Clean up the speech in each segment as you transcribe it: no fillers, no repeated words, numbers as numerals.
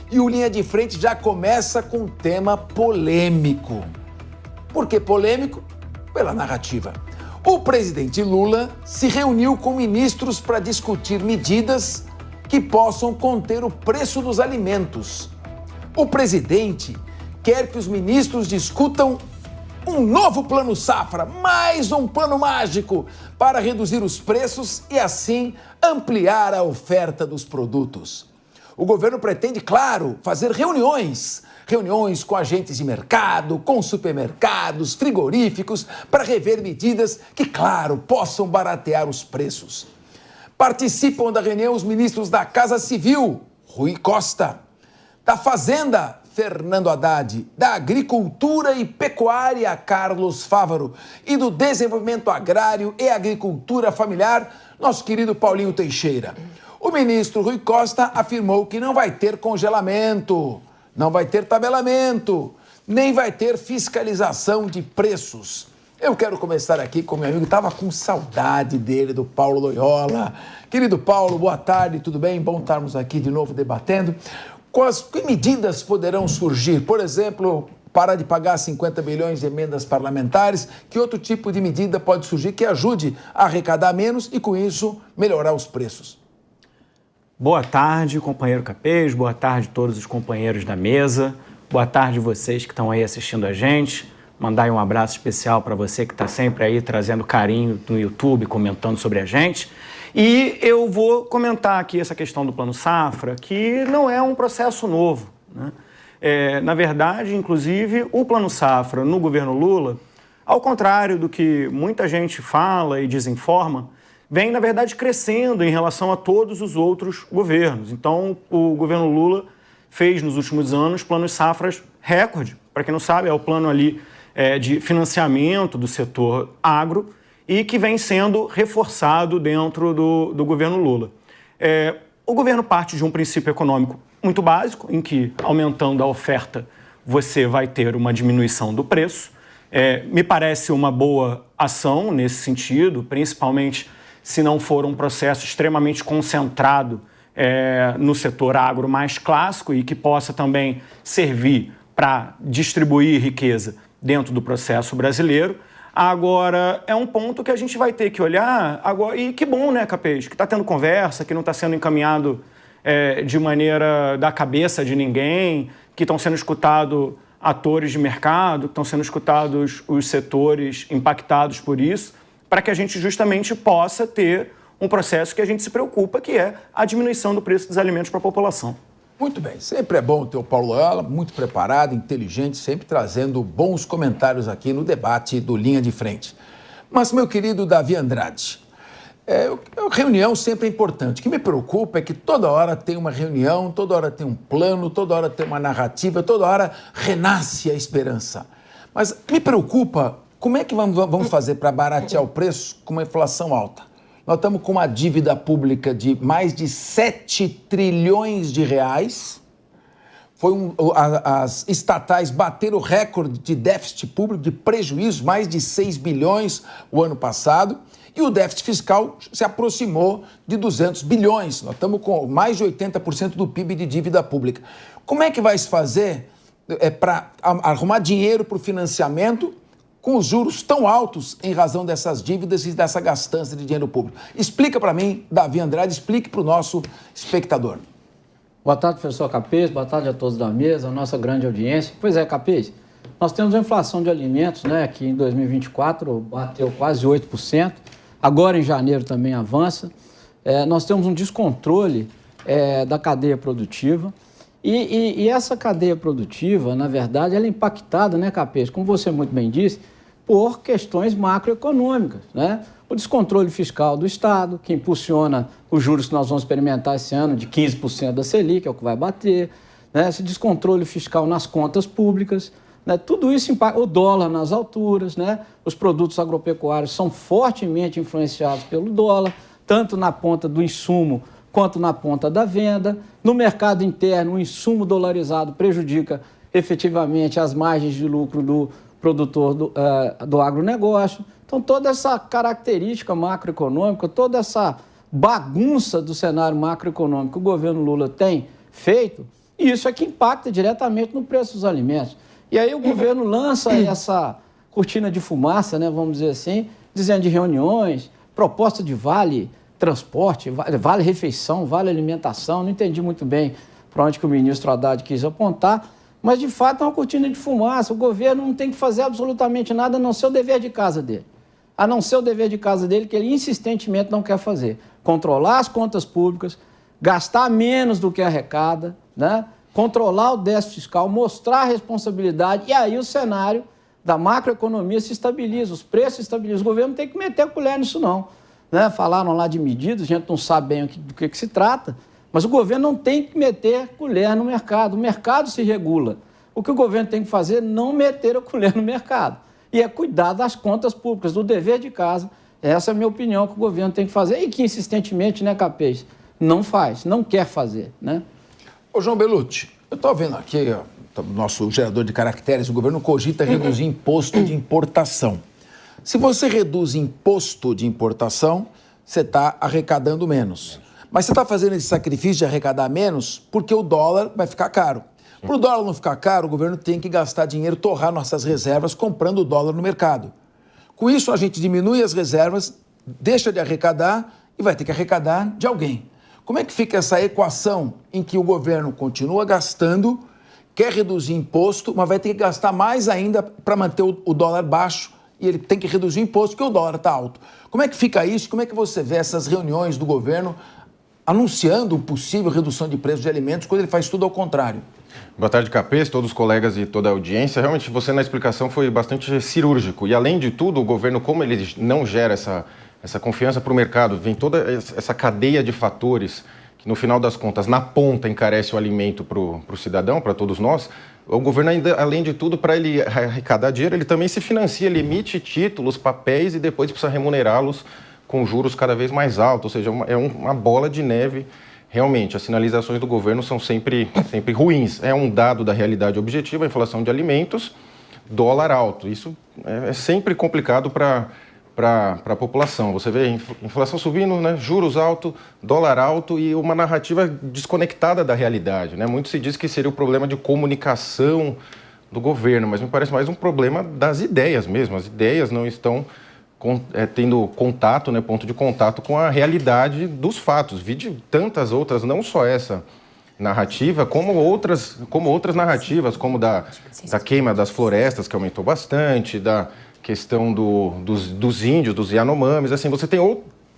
E o Linha de Frente já começa com um tema polêmico. Por que polêmico? Pela narrativa. O presidente Lula se reuniu com ministros para discutir medidas que possam conter o preço dos alimentos. O presidente quer que os ministros discutam um novo plano safra, mais um plano mágico para reduzir os preços e assim ampliar a oferta dos produtos. O governo pretende, claro, fazer reuniões com agentes de mercado, com supermercados, frigoríficos, para rever medidas que, claro, possam baratear os preços. Participam da reunião os ministros da Casa Civil, Rui Costa, da Fazenda, Fernando Haddad, da Agricultura e Pecuária, Carlos Fávaro, e do Desenvolvimento Agrário e Agricultura Familiar, nosso querido Paulinho Teixeira. O ministro Rui Costa afirmou que não vai ter congelamento, não vai ter tabelamento, nem vai ter fiscalização de preços. Eu quero começar aqui com meu amigo, estava com saudade dele, do Paulo Loyola. Querido Paulo, boa tarde, tudo bem? Bom estarmos aqui de novo debatendo. Que medidas poderão surgir? Por exemplo, parar de pagar 50 bilhões de emendas parlamentares. Que outro tipo de medida pode surgir que ajude a arrecadar menos e, com isso, melhorar os preços? Boa tarde, companheiro Capês. Boa tarde a todos os companheiros da mesa. Boa tarde vocês que estão aí assistindo a gente. Mandar aí um abraço especial para você que está sempre aí trazendo carinho no YouTube, comentando sobre a gente. E eu vou comentar aqui essa questão do Plano Safra, que não é um processo novo, né? Na verdade, inclusive, o Plano Safra no governo Lula, ao contrário do que muita gente fala e desinforma, vem, na verdade, crescendo em relação a todos os outros governos. Então, o governo Lula fez, nos últimos anos, planos safras recorde. Para quem não sabe, é o plano ali de financiamento do setor agro, e que vem sendo reforçado dentro do governo Lula. O governo parte de um princípio econômico muito básico, em que, aumentando a oferta, você vai ter uma diminuição do preço. Me parece uma boa ação nesse sentido, principalmente se não for um processo extremamente concentrado no setor agro mais clássico e que possa também servir para distribuir riqueza dentro do processo brasileiro. Agora, é um ponto que a gente vai ter que olhar agora, e que bom, né, Capês, que está tendo conversa, que não está sendo encaminhado de maneira da cabeça de ninguém, que estão sendo escutados atores de mercado, que estão sendo escutados os setores impactados por isso, para que a gente justamente possa ter um processo que a gente se preocupa, que é a diminuição do preço dos alimentos para a população. Muito bem, sempre é bom ter o Paulo Loyola, muito preparado, inteligente, sempre trazendo bons comentários aqui no debate do Linha de Frente. Mas, meu querido Davi Andrade, reunião sempre é importante. O que me preocupa é que toda hora tem uma reunião, toda hora tem um plano, toda hora tem uma narrativa, toda hora renasce a esperança. Mas me preocupa, como é que vamos fazer para baratear o preço com uma inflação alta? Nós estamos com uma dívida pública de mais de 7 trilhões de reais. As estatais bateram o recorde de déficit público, de prejuízo, mais de 6 bilhões o ano passado. E o déficit fiscal se aproximou de 200 bilhões. Nós estamos com mais de 80% do PIB de dívida pública. Como é que vai se fazer para arrumar dinheiro para o financiamento com os juros tão altos em razão dessas dívidas e dessa gastança de dinheiro público? Explica para mim, Davi Andrade, explique para o nosso espectador. Boa tarde, professor Capês, boa tarde a todos da mesa, a nossa grande audiência. Pois é, Capês, nós temos a inflação de alimentos, né, que em 2024 bateu quase 8%, agora em janeiro também avança. Nós temos um descontrole da cadeia produtiva. E essa cadeia produtiva, na verdade, ela é impactada, né, Capês, como você muito bem disse, por questões macroeconômicas, né? O descontrole fiscal do Estado, que impulsiona os juros que nós vamos experimentar esse ano de 15% da Selic, é o que vai bater, né? Esse descontrole fiscal nas contas públicas, né? Tudo isso impacta o dólar nas alturas, né? Os produtos agropecuários são fortemente influenciados pelo dólar, tanto na ponta do insumo quanto na ponta da venda. No mercado interno, o insumo dolarizado prejudica efetivamente as margens de lucro do produtor do agronegócio. Então, toda essa característica macroeconômica, toda essa bagunça do cenário macroeconômico que o governo Lula tem feito, E isso é que impacta diretamente no preço dos alimentos. E aí o governo lança essa cortina de fumaça, né, vamos dizer assim, dizendo de reuniões, proposta de vale transporte, vale refeição, vale alimentação. Não entendi muito bem para onde que o ministro Haddad quis apontar, mas de fato é uma cortina de fumaça. O governo não tem que fazer absolutamente nada a não ser o dever de casa dele. A não ser o dever de casa dele, que ele insistentemente não quer fazer. Controlar as contas públicas, gastar menos do que arrecada, né? Controlar o déficit fiscal, mostrar a responsabilidade, e aí o cenário da macroeconomia se estabiliza, os preços se estabilizam. O governo não tem que meter a colher nisso, não. Né? Falaram lá de medidas, a gente não sabe bem do que se trata, mas o governo não tem que meter a colher no mercado. O mercado se regula. O que o governo tem que fazer é não meter a colher no mercado. E é cuidar das contas públicas, do dever de casa. Essa é a minha opinião que o governo tem que fazer e que insistentemente, né, Capês, não faz, não quer fazer, né? Ô, João Belucci, eu estou vendo aqui, ó, nosso gerador de caracteres, o governo cogita reduzir imposto de importação. Se você reduz imposto de importação, você está arrecadando menos. Mas você está fazendo esse sacrifício de arrecadar menos porque o dólar vai ficar caro. Para o dólar não ficar caro, o governo tem que gastar dinheiro, torrar nossas reservas comprando o dólar no mercado. Com isso, a gente diminui as reservas, deixa de arrecadar e vai ter que arrecadar de alguém. Como é que fica essa equação em que o governo continua gastando, quer reduzir imposto, mas vai ter que gastar mais ainda para manter o dólar baixo e ele tem que reduzir o imposto porque o dólar está alto? Como é que fica isso? Como é que você vê essas reuniões do governo anunciando possível redução de preços de alimentos quando ele faz tudo ao contrário? Boa tarde, Capês, todos os colegas e toda a audiência. Realmente, você na explicação foi bastante cirúrgico. E, além de tudo, o governo, como ele não gera essa confiança para o mercado, vem toda essa cadeia de fatores que, no final das contas, na ponta, encarece o alimento para o cidadão, para todos nós. O governo, ainda, além de tudo, para ele arrecadar dinheiro, ele também se financia, ele emite títulos, papéis e depois precisa remunerá-los com juros cada vez mais altos. Ou seja, é uma bola de neve. Realmente, as sinalizações do governo são sempre ruins. É um dado da realidade objetiva, a inflação de alimentos, dólar alto. Isso é sempre complicado para a população. Você vê inflação subindo, né? Juros altos, dólar alto e uma narrativa desconectada da realidade, né? Muito se diz que seria o problema de comunicação do governo, mas me parece mais um problema das ideias mesmo. As ideias não estão tendo contato, né, ponto de contato com a realidade dos fatos. Vi de tantas outras, não só essa narrativa, como outras narrativas, como da queima das florestas, que aumentou bastante, da questão dos índios, dos Yanomamis. Assim, você tem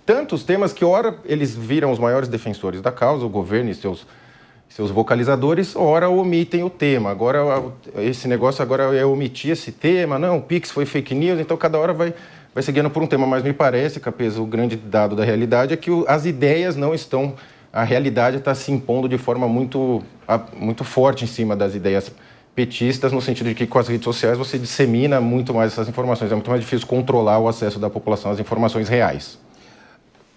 tantos temas que, ora, eles viram os maiores defensores da causa, o governo e seus vocalizadores, ora omitem o tema. Agora, esse negócio agora é omitir esse tema, não, o Pix foi fake news, então cada hora vai seguindo por um tema, mas me parece, Capês, o grande dado da realidade é que as ideias não estão, a realidade está se impondo de forma muito forte em cima das ideias petistas, no sentido de que com as redes sociais você dissemina muito mais essas informações, é muito mais difícil controlar o acesso da população às informações reais.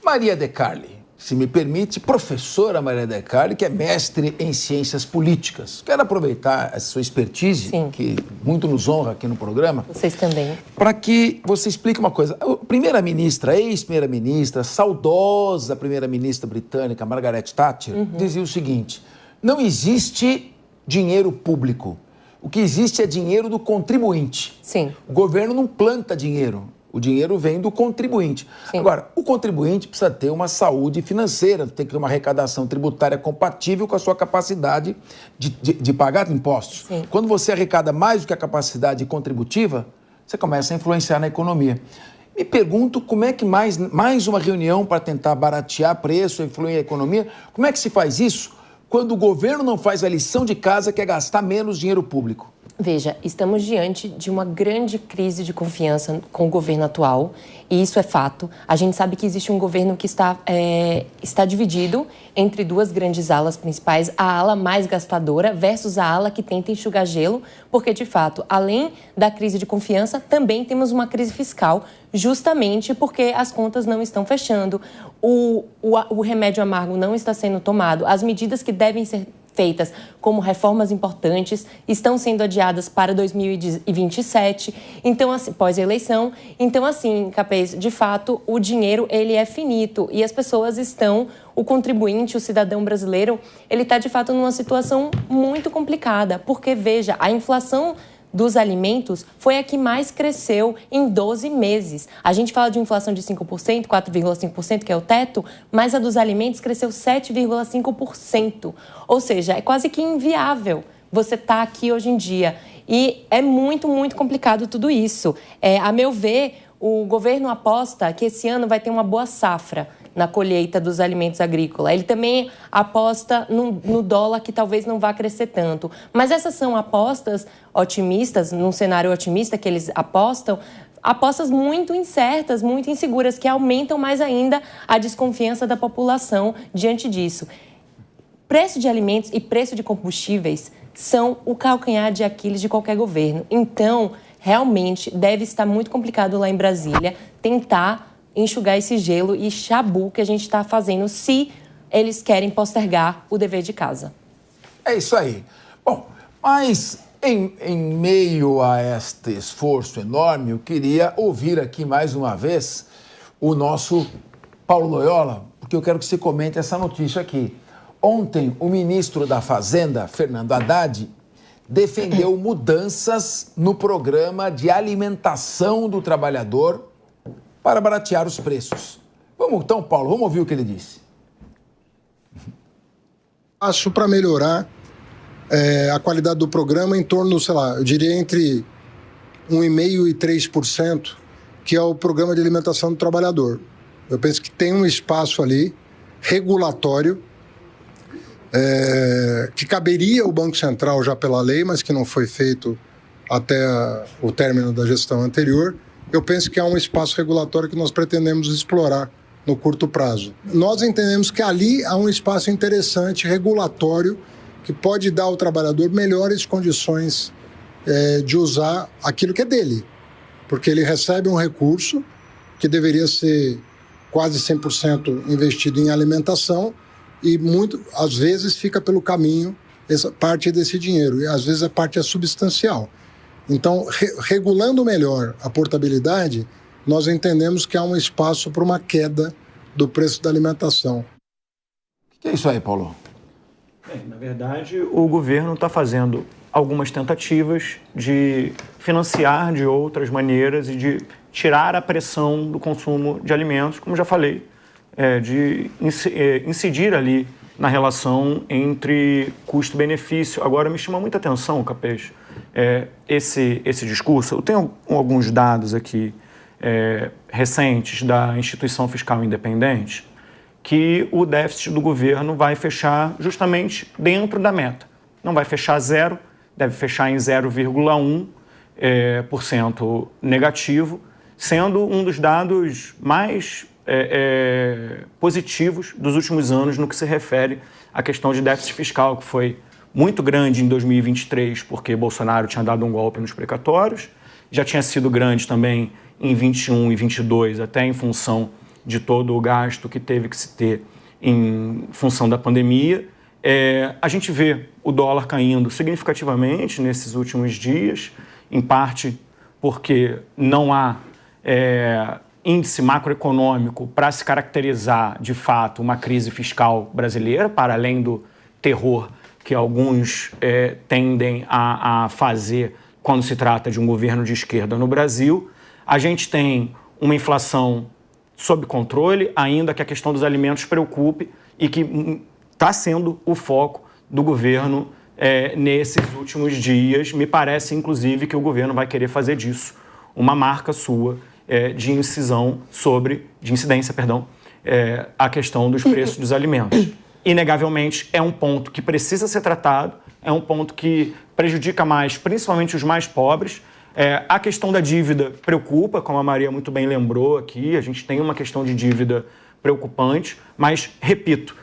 Maria De Carli, se me permite, professora Maria De Carli, que é mestre em ciências políticas. Quero aproveitar a sua expertise, Sim. que muito nos honra aqui no programa. Vocês também. Para que você explique uma coisa. A primeira-ministra, ex-primeira-ministra, saudosa primeira-ministra britânica, Margaret Thatcher, dizia o seguinte: não existe dinheiro público. O que existe é dinheiro do contribuinte. Sim. O governo não planta dinheiro. O dinheiro vem do contribuinte. Sim. Agora, o contribuinte precisa ter uma saúde financeira, tem que ter uma arrecadação tributária compatível com a sua capacidade de pagar impostos. Sim. Quando você arrecada mais do que a capacidade contributiva, você começa a influenciar na economia. Me pergunto como é que mais uma reunião para tentar baratear preço, influir a economia, como é que se faz isso quando o governo não faz a lição de casa, que é gastar menos dinheiro público? Veja, estamos diante de uma grande crise de confiança com o governo atual, e isso é fato. A gente sabe que existe um governo que está dividido entre duas grandes alas principais, a ala mais gastadora versus a ala que tenta enxugar gelo, porque, de fato, além da crise de confiança, também temos uma crise fiscal, justamente porque as contas não estão fechando, o remédio amargo não está sendo tomado, as medidas que devem ser feitas como reformas importantes, estão sendo adiadas para 2027, então, assim, pós-eleição. Então, assim, Capês, de fato, o dinheiro, ele é finito e as pessoas estão, o contribuinte, o cidadão brasileiro, ele está, de fato, numa situação muito complicada, porque, veja, a inflação dos alimentos foi a que mais cresceu em 12 meses. A gente fala de inflação de 5%, 4,5%, que é o teto, mas a dos alimentos cresceu 7,5%. Ou seja, é quase que inviável você estar aqui hoje em dia. E é muito, muito complicado tudo isso. A meu ver, o governo aposta que esse ano vai ter uma boa safra na colheita dos alimentos agrícolas. Ele também aposta no dólar, que talvez não vá crescer tanto. Mas essas são apostas otimistas, num cenário otimista que eles apostam, apostas muito incertas, muito inseguras, que aumentam mais ainda a desconfiança da população diante disso. Preço de alimentos e preço de combustíveis são o calcanhar de Aquiles de qualquer governo. Então, realmente, deve estar muito complicado lá em Brasília tentar enxugar esse gelo e chabu que a gente está fazendo se eles querem postergar o dever de casa. É isso aí. Bom, mas em meio a este esforço enorme, eu queria ouvir aqui mais uma vez o nosso Paulo Loyola, porque eu quero que você comente essa notícia aqui. Ontem, o ministro da Fazenda, Fernando Haddad, defendeu mudanças no programa de alimentação do trabalhador para baratear os preços. Vamos então, Paulo, vamos ouvir o que ele disse. Passo para melhorar a qualidade do programa em torno, sei lá, eu diria entre 1,5% e 3%, que é o programa de alimentação do trabalhador. Eu penso que tem um espaço ali regulatório que caberia ao Banco Central já pela lei, mas que não foi feito até o término da gestão anterior. Eu penso que há um espaço regulatório que nós pretendemos explorar no curto prazo. Nós entendemos que ali há um espaço interessante, regulatório, que pode dar ao trabalhador melhores condições de usar aquilo que é dele. Porque ele recebe um recurso que deveria ser quase 100% investido em alimentação e às vezes fica pelo caminho essa parte desse dinheiro, e às vezes a parte é substancial. Então, regulando melhor a portabilidade, nós entendemos que há um espaço para uma queda do preço da alimentação. O que é isso aí, Paulo? Bem, na verdade, o governo está fazendo algumas tentativas de financiar de outras maneiras e de tirar a pressão do consumo de alimentos, como já falei, de incidir ali na relação entre custo-benefício. Agora, me chama muita atenção, Capês, esse discurso. Eu tenho alguns dados aqui recentes da Instituição Fiscal Independente, que o déficit do governo vai fechar justamente dentro da meta. Não vai fechar zero, deve fechar em 0,1% negativo, sendo um dos dados mais positivos dos últimos anos no que se refere à questão de déficit fiscal, que foi muito grande em 2023, porque Bolsonaro tinha dado um golpe nos precatórios, já tinha sido grande também em 21 e 22, até em função de todo o gasto que teve que se ter em função da pandemia. A gente vê o dólar caindo significativamente nesses últimos dias, em parte porque não há índice macroeconômico para se caracterizar, de fato, uma crise fiscal brasileira, para além do terror que alguns tendem a fazer quando se trata de um governo de esquerda no Brasil. A gente tem uma inflação sob controle, ainda que a questão dos alimentos preocupe e que está sendo o foco do governo nesses últimos dias. Me parece, inclusive, que o governo vai querer fazer disso uma marca sua de incidência, a questão dos preços dos alimentos. Inegavelmente, é um ponto que precisa ser tratado, é um ponto que prejudica mais, principalmente os mais pobres. A questão da dívida preocupa, como a Maria muito bem lembrou aqui, a gente tem uma questão de dívida preocupante, mas, repito,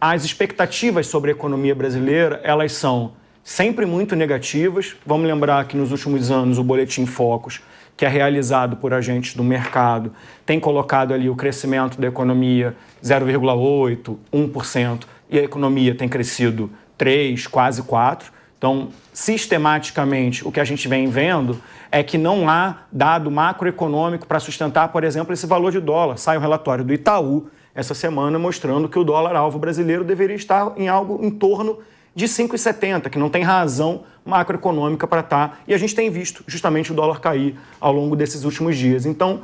as expectativas sobre a economia brasileira, elas são sempre muito negativas. Vamos lembrar que nos últimos anos o Boletim Focus, que é realizado por agentes do mercado, tem colocado ali o crescimento da economia 0,8%, 1%, e a economia tem crescido 3, quase 4. Então, sistematicamente, o que a gente vem vendo é que não há dado macroeconômico para sustentar, por exemplo, esse valor de dólar. Sai um relatório do Itaú essa semana mostrando que o dólar-alvo brasileiro deveria estar em algo em torno de 5,70, que não tem razão macroeconômica para estar. E a gente tem visto justamente o dólar cair ao longo desses últimos dias. Então,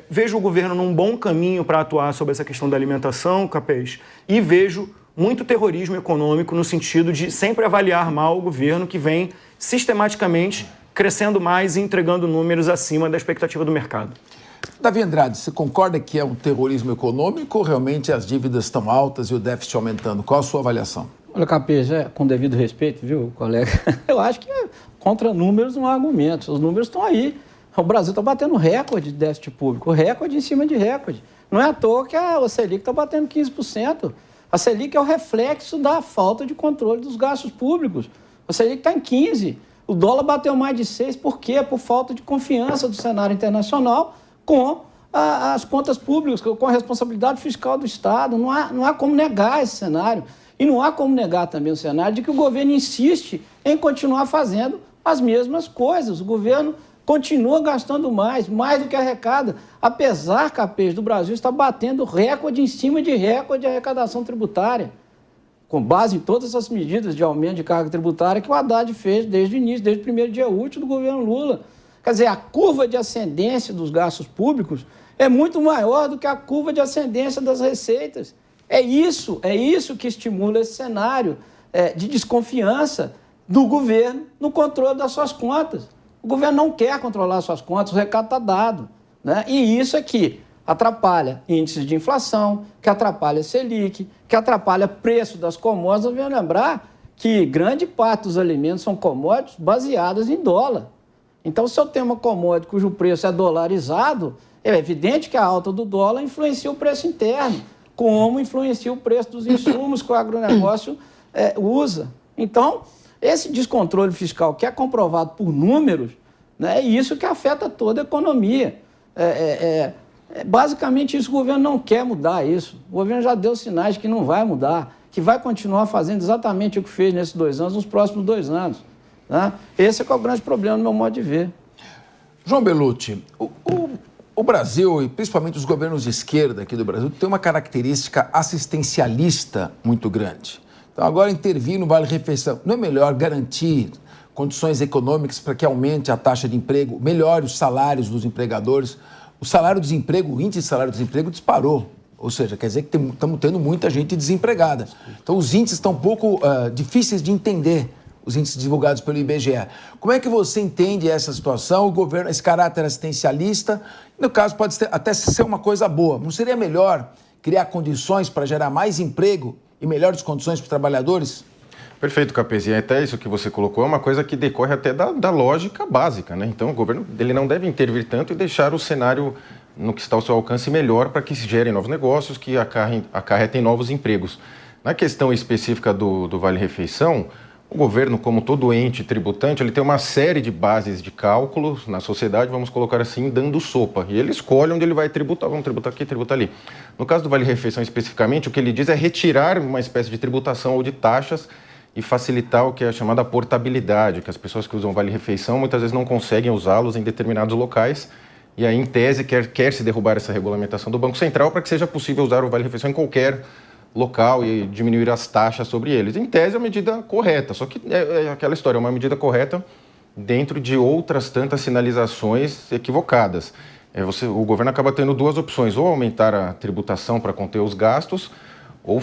vejo o governo num bom caminho para atuar sobre essa questão da alimentação, Capês, e vejo muito terrorismo econômico no sentido de sempre avaliar mal o governo que vem sistematicamente crescendo mais e entregando números acima da expectativa do mercado. Davi Andrade, você concorda que é um terrorismo econômico ou realmente as dívidas estão altas e o déficit aumentando? Qual a sua avaliação? Olha, Capês, com devido respeito, viu, colega? Eu acho que contra números não há argumentos. Os números estão aí. O Brasil está batendo recorde de déficit público, recorde em cima de recorde. Não é à toa que a Selic está batendo 15%. A Selic é o reflexo da falta de controle dos gastos públicos. A Selic está em 15%. O dólar bateu mais de 6%. Por quê? Por falta de confiança do cenário internacional com as contas públicas, com a responsabilidade fiscal do Estado. Não há como negar esse cenário. E não há como negar também o cenário de que o governo insiste em continuar fazendo as mesmas coisas. O governo continua gastando mais do que arrecada. Apesar, Capês, do Brasil estar batendo recorde em cima de recorde de arrecadação tributária, com base em todas essas medidas de aumento de carga tributária que o Haddad fez desde o início, desde o primeiro dia útil do governo Lula. Quer dizer, a curva de ascendência dos gastos públicos é muito maior do que a curva de ascendência das receitas. É isso que estimula esse cenário de desconfiança do governo no controle das suas contas. O governo não quer controlar suas contas, o recado está dado, né? E isso aqui atrapalha índices de inflação, que atrapalha a Selic, que atrapalha o preço das commodities. Eu venho lembrar que grande parte dos alimentos são commodities baseadas em dólar. Então, se eu tenho uma commodity cujo preço é dolarizado, é evidente que a alta do dólar influencia o preço interno, como influencia o preço dos insumos que o agronegócio usa. Então, esse descontrole fiscal que é comprovado por números, né, é isso que afeta toda a economia. Basicamente isso, o governo não quer mudar isso. O governo já deu sinais de que não vai mudar, que vai continuar fazendo exatamente o que fez nesses 2 anos, nos próximos 2 anos. Né? Esse é o grande problema no meu modo de ver. João Bellucci, o Brasil, e principalmente os governos de esquerda aqui do Brasil, tem uma característica assistencialista muito grande. Então, agora intervir no Vale Refeição. Não é melhor garantir condições econômicas para que aumente a taxa de emprego, melhore os salários dos empregadores? O salário-desemprego, o índice de salário-desemprego disparou. Ou seja, quer dizer que estamos tendo muita gente desempregada. Então, os índices estão um pouco difíceis de entender, os índices divulgados pelo IBGE. Como é que você entende essa situação, o governo, esse caráter assistencialista? No caso, pode até ser uma coisa boa. Não seria melhor criar condições para gerar mais emprego e melhores condições para os trabalhadores? Perfeito, Capês. E até isso que você colocou é uma coisa que decorre até da lógica básica, né? Então, o governo ele não deve intervir tanto e deixar o cenário no que está ao seu alcance melhor para que se gerem novos negócios, que acarretem novos empregos. Na questão específica do Vale Refeição, o governo, como todo ente tributante, ele tem uma série de bases de cálculo na sociedade, vamos colocar assim, dando sopa. E ele escolhe onde ele vai tributar, vamos tributar aqui, tributar ali. No caso do Vale Refeição especificamente, o que ele diz é retirar uma espécie de tributação ou de taxas e facilitar o que é chamada portabilidade, que as pessoas que usam Vale Refeição muitas vezes não conseguem usá-los em determinados locais. E aí, em tese, quer se derrubar essa regulamentação do Banco Central para que seja possível usar o Vale Refeição em qualquer local e diminuir as taxas sobre eles. Em tese, é uma medida correta, só que é aquela história, é uma medida correta dentro de outras tantas sinalizações equivocadas. O governo acaba tendo 2 opções, ou aumentar a tributação para conter os gastos, ou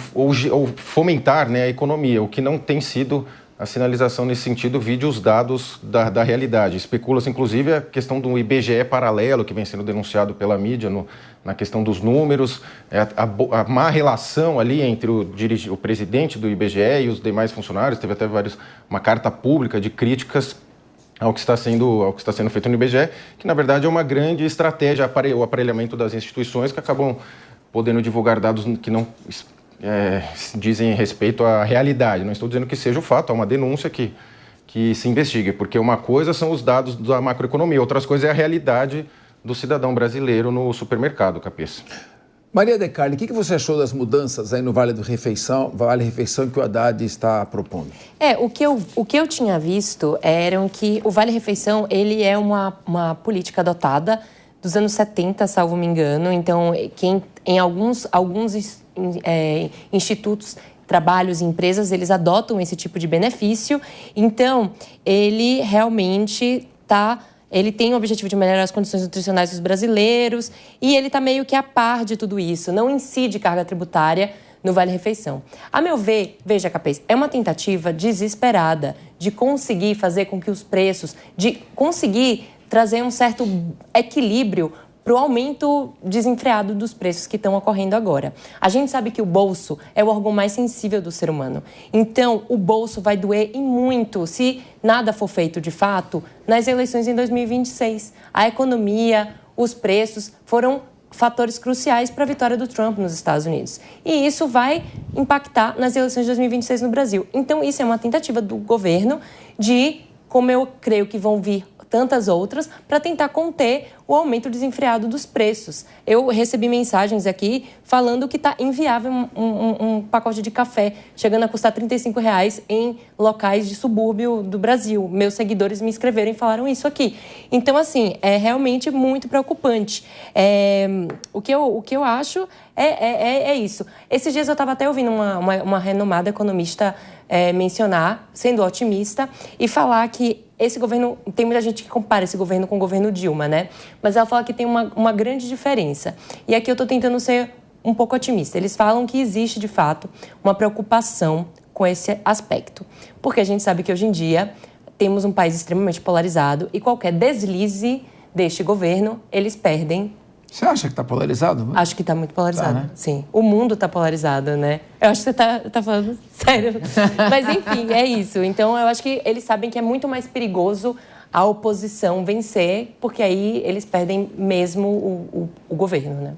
fomentar, né, a economia, o que não tem sido a sinalização nesse sentido, vide os dados da realidade. Especula-se, inclusive, a questão do IBGE paralelo, que vem sendo denunciado pela mídia na questão dos números, a má relação ali entre o presidente do IBGE e os demais funcionários. Teve até uma carta pública de críticas ao que está sendo feito no IBGE, que, na verdade, é uma grande estratégia, o aparelhamento das instituições que acabam podendo divulgar dados que não dizem respeito à realidade. Não estou dizendo que seja o fato, é uma denúncia que se investigue, porque uma coisa são os dados da macroeconomia, outras coisas é a realidade do cidadão brasileiro no supermercado, Capês. Maria De Carli, o que você achou das mudanças aí no Vale Refeição que o Haddad está propondo? O que eu tinha visto eram que o Vale Refeição, ele é uma política adotada dos anos 70, salvo me engano. Então, em alguns institutos, trabalhos e empresas, eles adotam esse tipo de benefício. Então, ele realmente ele tem o objetivo de melhorar as condições nutricionais dos brasileiros e ele está meio que a par de tudo isso, não incide carga tributária no Vale Refeição. A meu ver, veja, Capês, é uma tentativa desesperada de conseguir fazer com que os preços, de conseguir trazer um certo equilíbrio para o aumento desenfreado dos preços que estão ocorrendo agora. A gente sabe que o bolso é o órgão mais sensível do ser humano. Então, o bolso vai doer e muito se nada for feito de fato nas eleições em 2026. A economia, os preços foram fatores cruciais para a vitória do Trump nos Estados Unidos. E isso vai impactar nas eleições de 2026 no Brasil. Então, isso é uma tentativa do governo de, como eu creio que vão vir tantas outras, para tentar conter o aumento desenfreado dos preços. Eu recebi mensagens aqui falando que está inviável um pacote de café, chegando a custar R$35 em locais de subúrbio do Brasil. Meus seguidores me escreveram e falaram isso aqui. Então, assim, é realmente muito preocupante. O que eu acho é isso. Esses dias eu estava até ouvindo uma renomada economista mencionar, sendo otimista, e falar que esse governo, tem muita gente que compara esse governo com o governo Dilma, né? Mas ela fala que tem uma grande diferença. E aqui eu estou tentando ser um pouco otimista. Eles falam que existe, de fato, uma preocupação com esse aspecto. Porque a gente sabe que hoje em dia temos um país extremamente polarizado e qualquer deslize deste governo, eles perdem. Você acha que está polarizado? Acho que está muito polarizado, né? Sim. O mundo está polarizado, né? Eu acho que você tá falando sério. Mas, enfim, é isso. Então, eu acho que eles sabem que é muito mais perigoso a oposição vencer, porque aí eles perdem mesmo o governo, né?